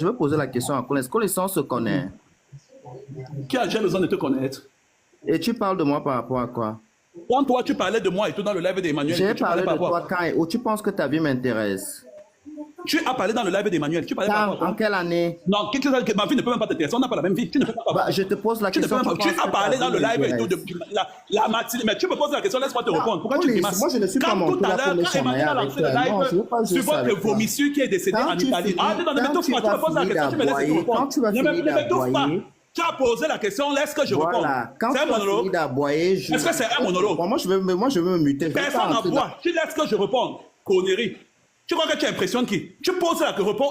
Je veux poser la question à Collins. Collins, on se connaît. Qui a déjà besoin de te connaître? Et tu parles de moi par rapport à quoi? Quand toi, tu parlais de moi et tout dans le live d'Emmanuel. J'ai parlé de toi quand et où tu penses que ta vie m'intéresse? Tu as parlé dans le live d'Emmanuel. Tu parlais par rapport à quoi? En quelle année? Non, ma vie ne peut même pas t'intéresser. On n'a pas la même vie. Tu ne peux pas Bah, je te pose la question. Tu as parlé dans le live et tout de la matinée. Mais tu me poses la question, laisse-moi te répondre. Pourquoi tu grimaces? Moi, je ne suis pas monté là pour quand Emmanuel a lancé le live sur votre vomissure qui est décédé en Italie. Ah, non, ne m'étouffe pas. Tu me poses la question, tu me laisses te répondre. Ne m'étouffe pas. Tu as posé la question, laisse que je réponde. Voilà. Quand tu as fini d'aboyer, est-ce que c'est un monologue? Moi, je veux me muter. Personne n'aboie. Tu laisses que je réponde. Connerie. Tu crois que tu impressionnes qui? Tu poses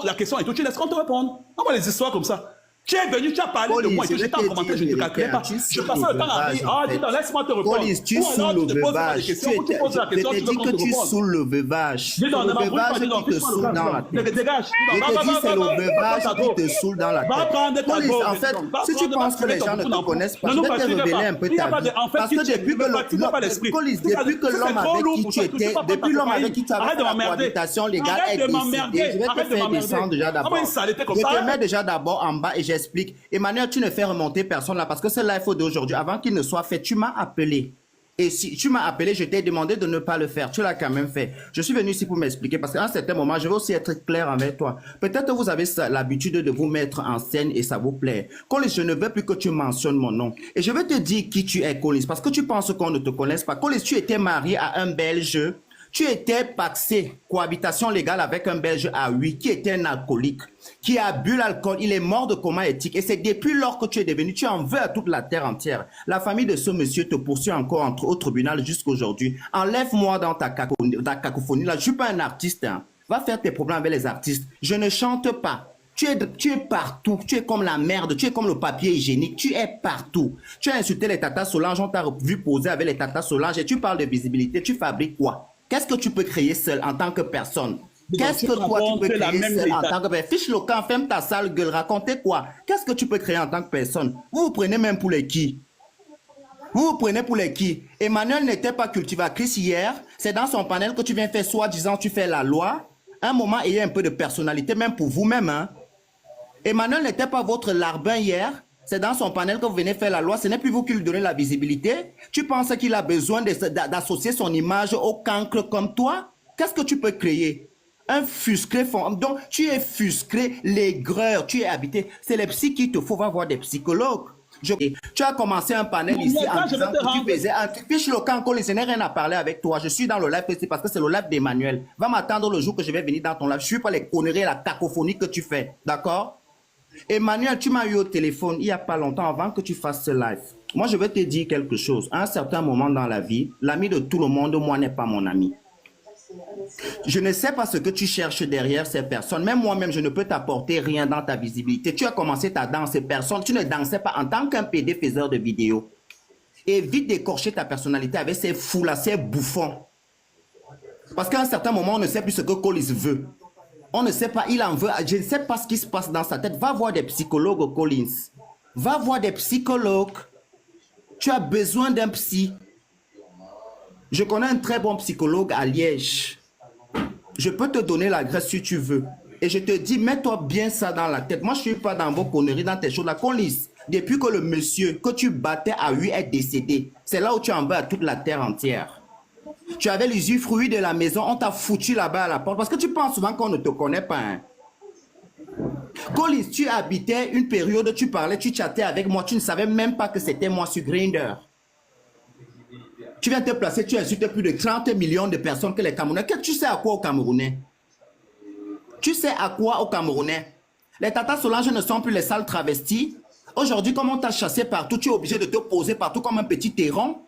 la question et tout, tu laisses qu'on te réponde. Comment les histoires comme ça? Tu es venu, tu as parlé de moi et tout, j'étais en commentaire, je ne te calculais pas. Je passais le temps à rire. Ah, dis donc, laisse-moi te répondre. Police, tu saoules le veuvage. Je t'ai dit que tu saoules le veuvage. C'est le veuvage qui te saoule dans la tête. Dégage. Je te dis, c'est le veuvage qui te saoule dans la tête. Police, en fait, si tu penses que les gens ne te connaissent pas, je vais te révéler un peu ta vie. Parce que depuis que l'homme avec qui tu étais, depuis l'homme avec qui tu avais fait la cohabitation légale est décédé, je vais te faire descendre déjà d'abord. Je te mets déjà d'abord en bas et j'explique. Emmanuel, tu ne fais remonter personne là parce que c'est live d'aujourd'hui. Avant qu'il ne soit fait, tu m'as appelé. Et si tu m'as appelé, je t'ai demandé de ne pas le faire. Tu l'as quand même fait. Je suis venu ici pour m'expliquer parce qu'à un certain moment, je vais aussi être clair avec toi. Peut-être que vous avez l'habitude de vous mettre en scène et ça vous plaît. Collins, je ne veux plus que tu mentionnes mon nom. Et je vais te dire qui tu es, Collins, parce que tu penses qu'on ne te connaisse pas. Collins, tu étais marié à un Belge. Tu étais paxé, cohabitation légale avec un Belge à 8 qui était un alcoolique, qui a bu l'alcool, il est mort de coma éthique et c'est depuis lors que tu es devenu, tu en veux à toute la terre entière. La famille de ce monsieur te poursuit encore au tribunal jusqu'aujourd'hui. Enlève-moi dans ta cacophonie là, je suis pas un artiste. Hein. Va faire tes problèmes avec les artistes. Je ne chante pas. Tu es partout, tu es comme la merde, tu es comme le papier hygiénique, tu es partout. Tu as insulté les Tata Solange, on t'a vu poser avec les Tata Solange et tu parles de visibilité, tu fabriques quoi? Qu'est-ce que tu peux créer seul en tant que personne? Qu'est-ce que toi tu peux créer seul en tant que personne? Fiche le camp, ferme ta sale gueule, racontez quoi? Qu'est-ce que tu peux créer en tant que personne? Vous vous prenez même pour les qui? Vous vous prenez pour les qui? Emmanuel n'était pas cultivatrice hier, c'est dans son panel que tu viens faire soi-disant tu fais la loi. Un moment, ayez un peu de personnalité, même pour vous-même. Hein? Emmanuel n'était pas votre larbin hier. C'est dans son panel que vous venez faire la loi. Ce n'est plus vous qui lui donnez la visibilité. Tu penses qu'il a besoin d'associer son image au cancre comme toi? Qu'est-ce que tu peux créer? Un fuscré. Donc, tu es fuscré, l'aigreur, tu es habité. C'est les psy qu'il te faut, va voir des psychologues. Tu as commencé un panel ici en disant que tu faisais un fiche le camp, je n'ai rien à parler avec toi. Je suis dans le live ici parce que c'est le live d'Emmanuel. Va m'attendre le jour que je vais venir dans ton live. Je ne suis pas les conneries, la cacophonie que tu fais. D'accord? Emmanuel, tu m'as eu au téléphone il n'y a pas longtemps avant que tu fasses ce live. Moi, je vais te dire quelque chose. À un certain moment dans la vie, l'ami de tout le monde, moi, n'est pas mon ami. Je ne sais pas ce que tu cherches derrière ces personnes. Même moi-même, je ne peux t'apporter rien dans ta visibilité. Tu as commencé ta danse, ces personnes. Tu ne dansais pas en tant qu'un PD faiseur de vidéos. Évite d'écorcher ta personnalité avec ces fous-là, ces bouffons. Parce qu'à un certain moment, on ne sait plus ce que Collins veut. On ne sait pas, il en veut. Je ne sais pas ce qui se passe dans sa tête. Va voir des psychologues, Collins. Va voir des psychologues. Tu as besoin d'un psy. Je connais un très bon psychologue à Liège. Je peux te donner l'adresse si tu veux. Et je te dis, mets-toi bien ça dans la tête. Moi, je ne suis pas dans vos conneries, dans tes choses là. Collins, depuis que le monsieur que tu battais à 8 est décédé, c'est là où tu en veux à toute la terre entière. Tu avais l'usufruit de la maison, on t'a foutu là-bas à la porte. Parce que tu penses souvent qu'on ne te connaît pas. Hein. Collins, tu habitais une période, tu parlais, tu chattais avec moi, tu ne savais même pas que c'était moi sur Grindr. Tu viens te placer, tu insultes plus de 30 millions de personnes que les Camerounais. Tu sais à quoi aux Camerounais? Tu sais à quoi aux Camerounais? Les Tata Solange ne sont plus les sales travestis. Aujourd'hui, comme on t'a chassé partout, tu es obligé de te poser partout comme un petit terron.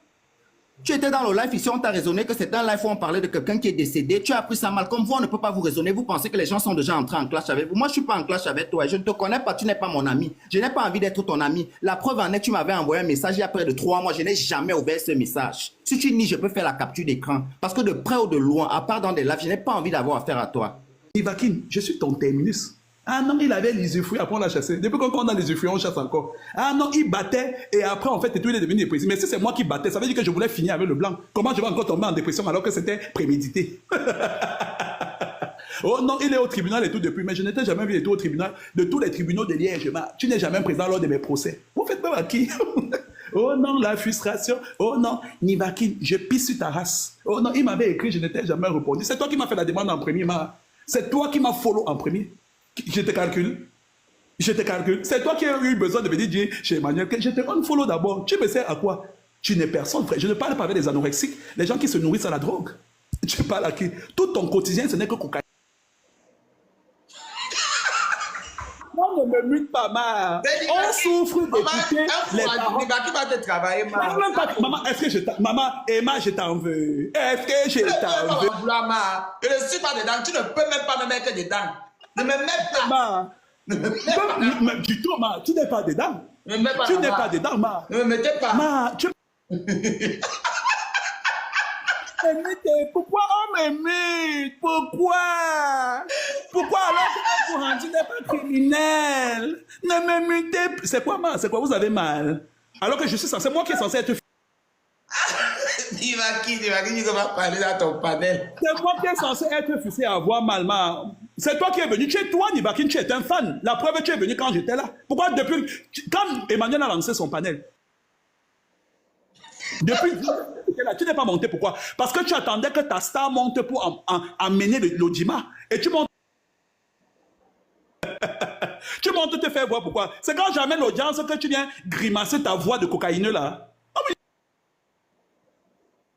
Tu étais dans le live ici, on t'a raisonné que c'était un live où on parlait de quelqu'un qui est décédé. Tu as pris ça mal. Comme vous, on ne peut pas vous raisonner. Vous pensez que les gens sont déjà entrés en clash avec vous. Moi, je ne suis pas en clash avec toi. Je ne te connais pas. Tu n'es pas mon ami. Je n'ai pas envie d'être ton ami. La preuve en est, tu m'avais envoyé un message il y a près de 3 mois. Je n'ai jamais ouvert ce message. Si tu nies, je peux faire la capture d'écran. Parce que de près ou de loin, à part dans des lives, je n'ai pas envie d'avoir affaire à toi. Ivakin, je suis ton terminus. Ah non, il avait les œufs, après on l'a chassé. Depuis qu'on a les œufs, on chasse encore. Ah non, il battait et après en fait, tout il est devenu dépressif. Mais si c'est moi qui battais, ça veut dire que je voulais finir avec le blanc. Comment je vais encore tomber en dépression alors que c'était prémédité? Oh non, il est au tribunal et tout depuis, mais je n'étais jamais vu et tout au tribunal, de tous les tribunaux de Liège. Tu n'es jamais présent lors de mes procès. Vous faites peur à qui? Oh non, la frustration. Oh non, Nivakin, je pisse sur ta race. Oh non, il m'avait écrit, je n'étais jamais répondu. C'est toi qui m'as fait la demande en premier, c'est toi qui m'as follow en premier. Je te calcule. Je te calcule. C'est toi qui as eu besoin de me dire chez Emmanuel que je te unfollow d'abord. Tu me sers à quoi? Tu n'es personne, frère. Je ne parle pas avec les anorexiques, les gens qui se nourrissent à la drogue. Tu parles à qui? Tout ton quotidien, ce n'est que cocaïne. On ne me mute pas, on souffre d'écouter les parents. Qui va te travailler, Maman, est-ce que je t'en veux? Maman, Emma, je t'en veux. Est-ce que je t'en veux? Je ne suis pas dedans. Tu ne peux même pas me mettre dedans. Ne me mets pas. Du tout, tu n'es pas dedans. Tu n'es pas dedans, ma. Ne me mettez pas. Ma, tu... Pourquoi on m'imite? Pourquoi? Pourquoi alors que mon courant n'est pas criminel? Ne m'imitez plus. C'est quoi, ma? C'est quoi? Vous avez mal? Alors que je suis censé, moi qui est censé être... Tu vas parler dans ton panel. C'est moi qui est censé être fixé à avoir mal, ma. C'est toi qui es venu. Tu es toi, Nivakin, tu es un fan. La preuve, tu es venu quand j'étais là. Pourquoi depuis... Quand Emmanuel a lancé son panel, depuis... Tu n'es pas monté, pourquoi? Parce que tu attendais que ta star monte pour amener l'audimat. Et tu montes. Tu montes te faire voir, pourquoi? C'est quand j'amène l'audience que tu viens grimacer ta voix de cocaïneux là. Oh, oui.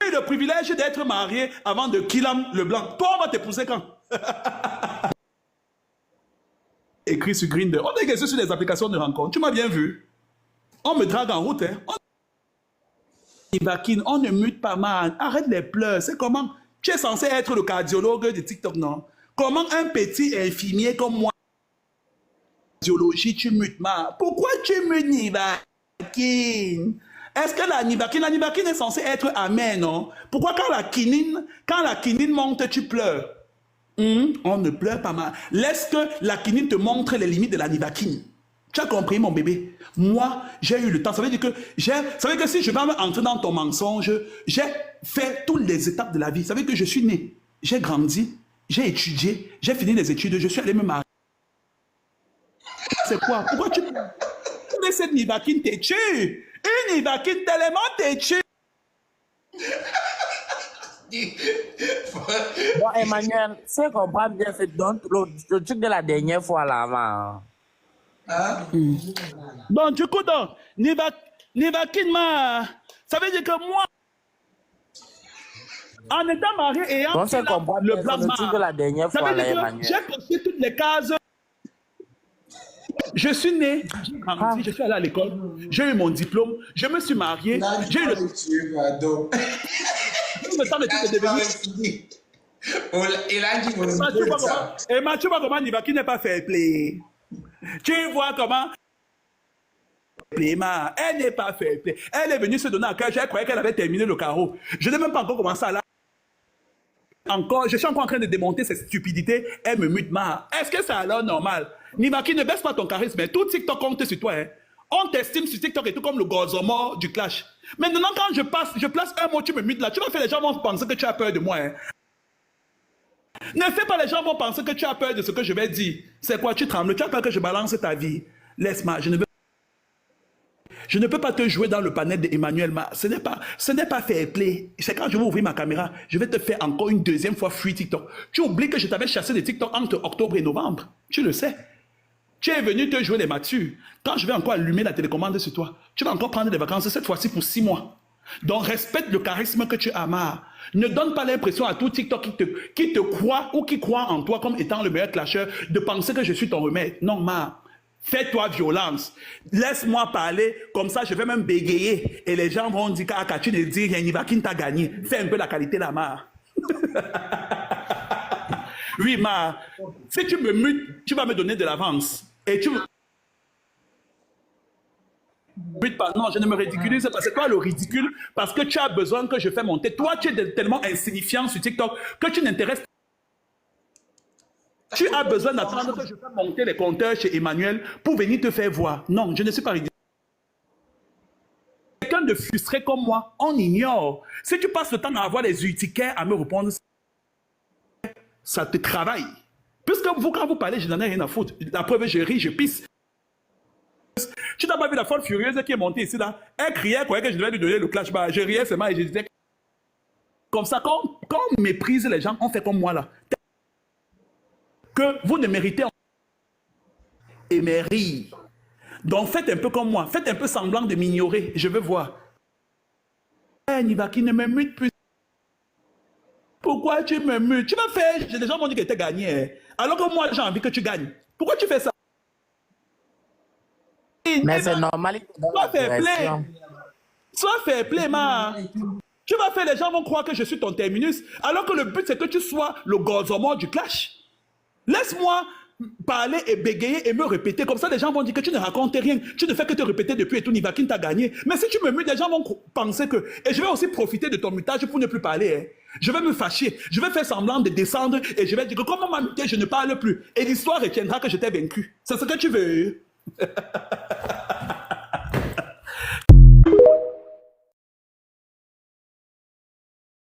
J'ai eu le privilège d'être marié avant de Kilam Leblanc. Toi, on va t'épouser quand? Écrit sur Grindr. On est sur les applications de rencontre. Tu m'as bien vu. On me drague en route, hein. On ne mute pas, man. Arrête les pleurs. C'est comment? Tu es censé être le cardiologue de TikTok, non? Comment un petit infirmier comme moi, cardiologie, tu mutes, man? Pourquoi tu mutes Nivakin? Est-ce que la Nivakin est censée être amère, non? Pourquoi quand la quinine monte, tu pleures? On ne pleure pas, man. Laisse que la quinine te montre les limites de la Nivakin. Tu as compris, mon bébé? Moi, j'ai eu le temps. Ça veut dire que si je vais entrer dans ton mensonge, j'ai fait toutes les étapes de la vie. Ça veut dire que je suis né, j'ai grandi, j'ai étudié, j'ai fini les études, je suis allé me marier. C'est quoi? Pourquoi tu laisses cette Nivakin têtue? Une Nivakin tellement têtue. Bon, Emmanuel, c'est comprendre bien, c'est donc le truc de la dernière fois là, Hein? Donc, du coup, Nivakin, ça veut dire que moi, en étant marié et en le blanc, le truc de la dernière fois là, Emmanuel. J'ai coché toutes les cases. Je suis né, j'ai grandi, je suis allé à l'école, j'ai eu mon diplôme, je me suis marié, j'ai eu le temps de tout devenir. Emma, tu vois comment Nivakin n'est pas fair play. Tu vois comment elle n'est pas fair play. Elle est venue se donner à cœur. Je croyais qu'elle avait terminé le carreau. Je n'ai même pas encore commencé à la... Je suis encore en train de démonter cette stupidité. Elle me mute, est-ce que c'est alors normal? Nivakin, ne baisse pas ton charisme. Tout TikTok compte sur toi. Hein. On t'estime sur TikTok et tout comme le gozomo du clash. Maintenant, quand je place un mot, tu me mutes là. Tu vas faire les gens vont penser que tu as peur de moi. Hein. Ne fais pas, les gens vont penser que tu as peur de ce que je vais dire. C'est quoi, tu trembles? Tu as peur que je balance ta vie? Laisse-moi, je ne peux pas te jouer dans le panel d'Emmanuel. Ce n'est pas fair play. C'est quand je vais ouvrir ma caméra, je vais te faire encore une deuxième fois free TikTok. Tu oublies que je t'avais chassé des TikTok entre octobre et novembre. Tu le sais. Tu es venu te jouer les matures. Quand je vais encore allumer la télécommande sur toi, tu vas encore prendre des vacances cette fois-ci pour 6 mois. Donc, respecte le charisme que tu as, Ne donne pas l'impression à tout TikTok qui te croit ou qui croit en toi comme étant le meilleur clasheur de penser que je suis ton remède. Non, fais-toi violence. Laisse-moi parler, comme ça je vais même bégayer. Et les gens vont dire qu'à tu ne dis rien, Nivakin t'a gagné. Fais un peu la qualité là, Oui, si tu me mutes, tu vas me donner de l'avance. Et tu... Non, je ne me ridiculise pas. C'est toi le ridicule parce que tu as besoin que je fasse monter. Toi, tu es tellement insignifiant sur TikTok que tu n'intéresses pas. Tu as besoin d'attendre que je fasse monter les compteurs chez Emmanuel pour venir te faire voir. Non, je ne suis pas ridicule. Quelqu'un de frustré comme moi, on ignore. Si tu passes le temps à avoir les urticaires à me répondre, ça te travaille. Puisque vous, quand vous parlez, je n'en ai rien à foutre. La preuve, je ris, je pisse. Tu n'as pas vu la folle furieuse qui est montée ici, là? Elle criait, elle croyait que je devais lui donner le clash. Bah, je riais seulement et je disais... Comme ça, quand on méprise les gens, on fait comme moi, là. Que vous ne méritez et mes rires. Donc, faites un peu comme moi. Faites un peu semblant de m'ignorer. Je veux voir. Eh, Nivaki, ne me mute plus. Pourquoi tu me mutes? Tu m'as fait... Les gens m'ont dit que tu as gagné. Alors que moi, j'ai envie que tu gagnes. Pourquoi tu fais ça? Mais c'est normal. Sois fair play. Sois fair play, ma. Tu vas faire, les gens vont croire que je suis ton terminus. Alors que le but, c'est que tu sois le gozomor du clash. Laisse-moi parler et bégayer et me répéter. Comme ça, les gens vont dire que tu ne racontes rien. Tu ne fais que te répéter depuis et tout. Nivakin t'a gagné. Mais si tu me mutes, les gens vont penser que... Et je vais aussi profiter de ton mutage pour ne plus parler. Hein. Je vais me fâcher. Je vais faire semblant de descendre et je vais dire que comme on m'a muté, je ne parle plus. Et l'histoire retiendra que je t'ai vaincu. C'est ce que tu veux.